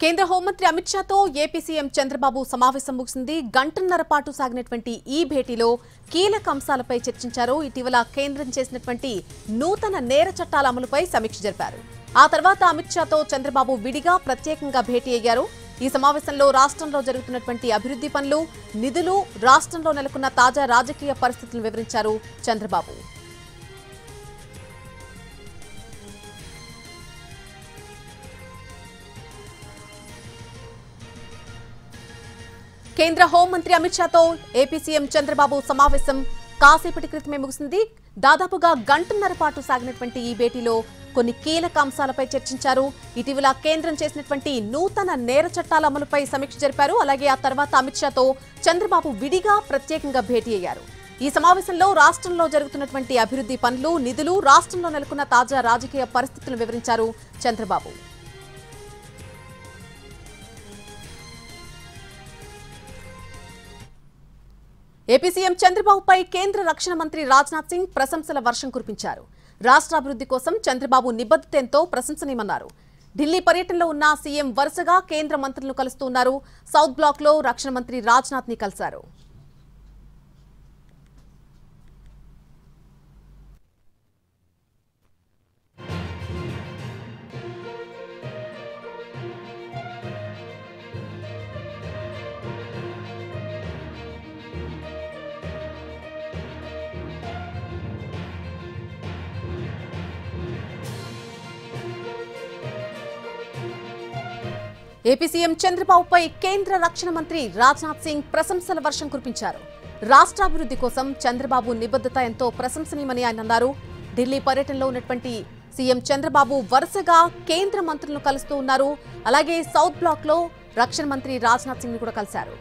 కేంద్ర హోంమంత్రి Amit షాతో AP CM Chandrababu సమావేశం ముగిసింది. గంటన్నర పాటు సాగినటువంటి ఈ భేటీలో కీలక అంశాలపై చర్చించారు. ఇటీవల కేంద్రం చేసినటువంటి నూతన నేర చట్టాల అమలుపై సమీక్ష జరిపారు. ఆ తర్వాత అమిత్ షాతో చంద్రబాబు విడిగా ప్రత్యేకంగా భేటీ అయ్యారు. ఈ సమావేశంలో రాష్ట్రంలో జరుగుతున్నటువంటి అభివృద్ధి పనులు, నిధులు, రాష్ట్రంలో నెలకొన్న తాజా రాజకీయ పరిస్థితులను వివరించారు చంద్రబాబు. కేంద్ర హోంమంత్రి అమిత్ షాతో ఏపీ సీఎం చంద్రబాబు సమావేశం కాసేపటి క్రితమే ముగిసింది. దాదాపుగా గంటన్నర పాటు సాగినటువంటి ఈ భేటీలో కొన్ని కీలక అంశాలపై చర్చించారు. ఇటీవల కేంద్రం చేసినటువంటి నూతన నేర చట్టాల అమలుపై సమీక్ష జరిపారు. అలాగే ఆ తర్వాత అమిత్ షాతో చంద్రబాబు విడిగా ప్రత్యేకంగా భేటీ అయ్యారు. ఈ సమావేశంలో రాష్ట్రంలో జరుగుతున్నటువంటి అభివృద్ధి పనులు, నిధులు, రాష్ట్రంలో నెలకొన్న తాజా రాజకీయ పరిస్థితులను వివరించారు చంద్రబాబు. ఏపీ సీఎం చంద్రబాబుపై కేంద్ర రక్షణ మంత్రి రాజ్నాథ్ సింగ్ ప్రశంసల వర్షం కురిపించారు. రాష్ట్ర అభివృద్ధి కోసం చంద్రబాబు నిబద్ధతతో ప్రశంసనీయమన్నారు. ఢిల్లీ పర్యటనలో ఉన్న సీఎం వరుసగా కేంద్ర మంత్రులను కలుస్తున్నారు. సౌత్ బ్లాక్ లో రక్షణ మంత్రి రాజ్నాథ్ ని కలిశారు. ఏపీ సీఎం చంద్రబాబుపై కేంద్ర రక్షణ మంత్రి రాజ్నాథ్ సింగ్ ప్రశంసల వర్షం కురిపించారు. రాష్ట్రాభివృద్ధి కోసం చంద్రబాబు నిబద్ధత ఎంతో ప్రశంసనీయమని ఆయన అన్నారు. ఢిల్లీ పర్యటనలో ఉన్నటువంటి సీఎం చంద్రబాబు వరుసగా కేంద్ర మంత్రులను కలుస్తూ ఉన్నారు. అలాగే సౌత్ బ్లాక్ లో రక్షణ మంత్రి రాజ్నాథ్ సింగ్ ని కూడా కలిశారు.